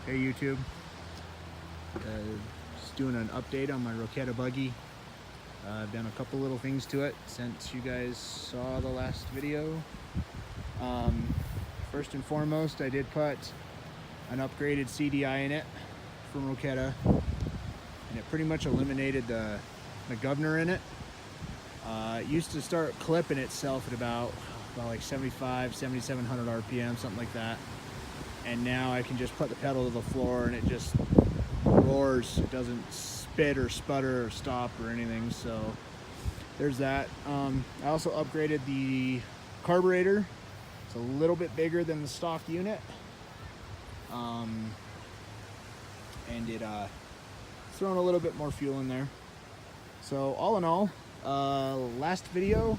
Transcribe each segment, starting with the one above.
Hey YouTube, just doing an update on my Roketa buggy. I've done a couple little things to it since you guys saw the last video. First and foremost, I did put an upgraded CDI in it from Roketa, and it pretty much eliminated the governor in it. It used to start clipping itself at about like 7,700 RPM, something like that. And now I can just put the pedal to the floor and it just roars. It doesn't spit or sputter or stop or anything. So there's that. I also upgraded the carburetor. It's a little bit bigger than the stock unit. And it's throwing a little bit more fuel in there. So all in all, last video,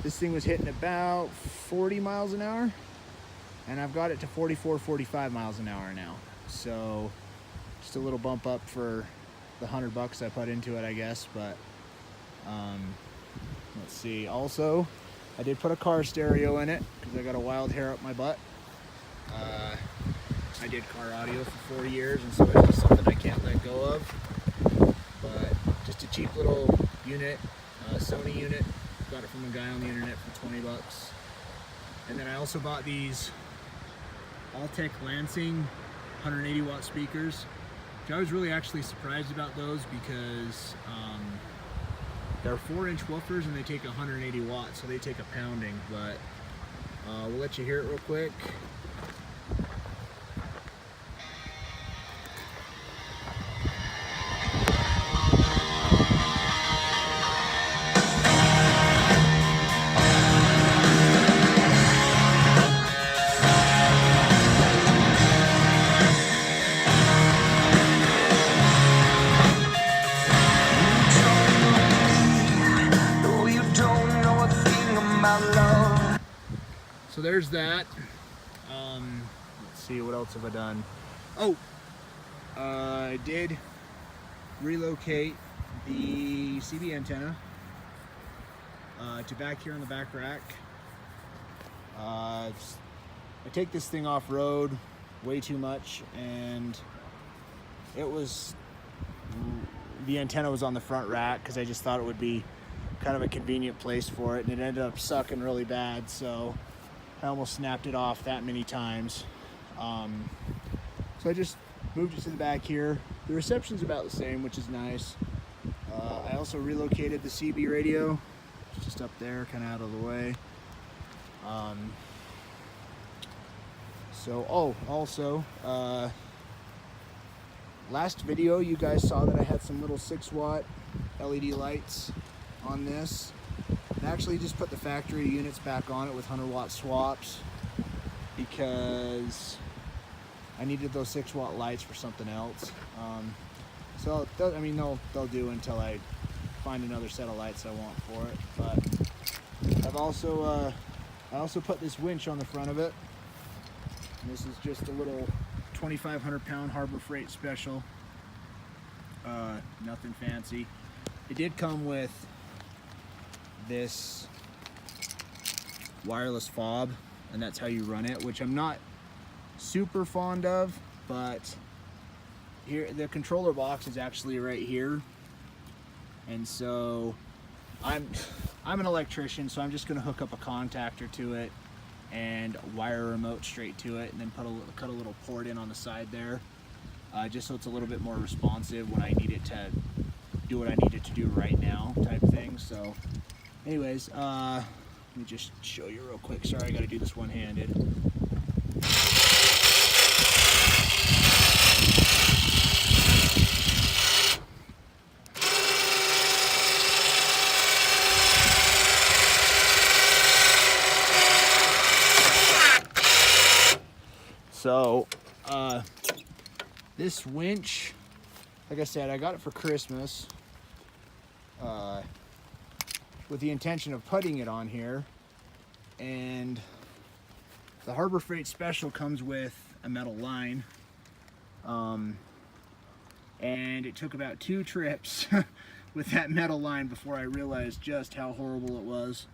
this thing was hitting about 40 miles an hour. And I've got it to 44, 45 miles an hour now. So just a little bump up for the $100 I put into it, I guess. But let's see. Also, I did put a car stereo in it because I got a wild hair up my butt. I did car audio for 4 years, and so it's just something I can't let go of. But just a cheap little unit, Sony unit. Got it from a guy on the internet for 20 bucks. And then I also bought these Alltech Lansing 180 watt speakers, which I was really actually surprised about those because they're 4-inch woofers and they take 180 watts, so they take a pounding. But we'll let you hear it real quick. So there's that. Let's see, what else have I done? Oh, I did relocate the CB antenna to back here on the back rack. I take this thing off road way too much, and the antenna was on the front rack because I just thought it would be kind of a convenient place for it, and it ended up sucking really bad, so I almost snapped it off that many times. So I just moved it to the back here. The reception's about the same, which is nice. I also relocated the CB radio. It's just up there, kind of out of the way. Also, last video you guys saw that I had some little 6-watt LED lights on this. I actually just put the factory units back on it with 100-watt swaps because I needed those 6-watt lights for something else. So they'll do until I find another set of lights I want for it. But I've also I also put this winch on the front of it. And this is just a little 2,500-pound Harbor Freight special. Nothing fancy. It did come with this wireless fob, and that's how you run it, which I'm not super fond of, but here the controller box is actually right here, and so I'm an electrician, so I'm just going to hook up a contactor to it and wire a remote straight to it, and then cut a little port in on the side there, just so it's a little bit more responsive when I need it to do what I need it to do right now type thing. So anyways, let me just show you real quick. Sorry, I gotta do this one-handed. So, this winch, like I said, I got it for Christmas with the intention of putting it on here, and the Harbor Freight Special comes with a metal line, and it took about 2 trips with that metal line before I realized just how horrible it was.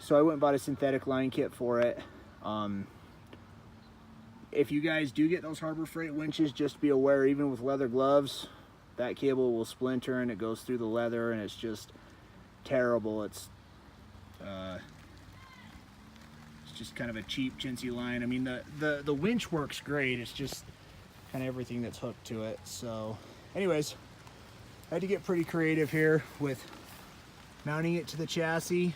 So I went and bought a synthetic line kit for it. if you guys do get those Harbor Freight winches, just be aware, even with leather gloves, that cable will splinter and it goes through the leather, and it's just terrible. It's just kind of a cheap chintzy line. I mean, the winch works great. It's just kind of everything that's hooked to it. So anyways, I had to get pretty creative here with mounting it to the chassis,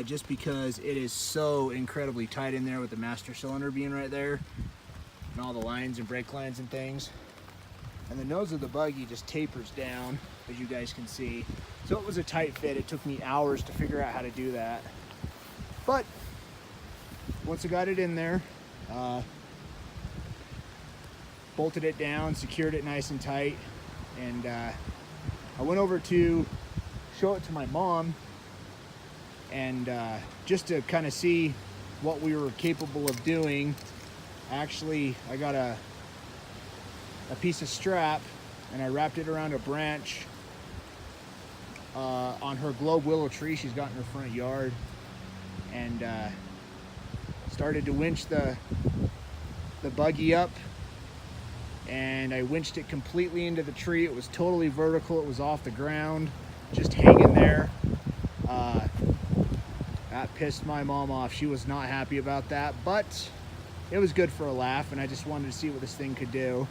just because it is so incredibly tight in there with the master cylinder being right there and all the lines and brake lines and things. And the nose of the buggy just tapers down, as you guys can see. So it was a tight fit. It took me hours to figure out how to do that. But once I got it in there, bolted it down, secured it nice and tight, and I went over to show it to my mom, and just to kind of see what we were capable of doing. Actually, I got a piece of strap and I wrapped it around a branch on her globe willow tree she's got in her front yard, and started to winch the buggy up, and I winched it completely into the tree. It was totally vertical. It was off the ground, just hanging there. That pissed my mom off. She was not happy about that, but it was good for a laugh, and I just wanted to see what this thing could do.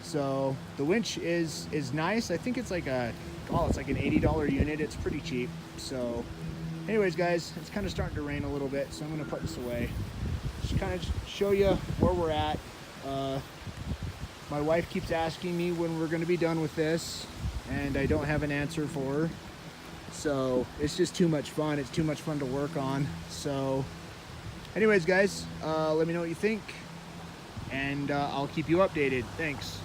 So the winch is nice. I think it's like it's like an $80 unit. It's pretty cheap. So anyways, guys, it's kind of starting to rain a little bit, so I'm going to put this away. Just kind of show you where we're at. My wife keeps asking me when we're going to be done with this, and I don't have an answer for her. So it's just too much fun. It's too much fun to work on. So anyways, guys, let me know what you think, and I'll keep you updated. Thanks.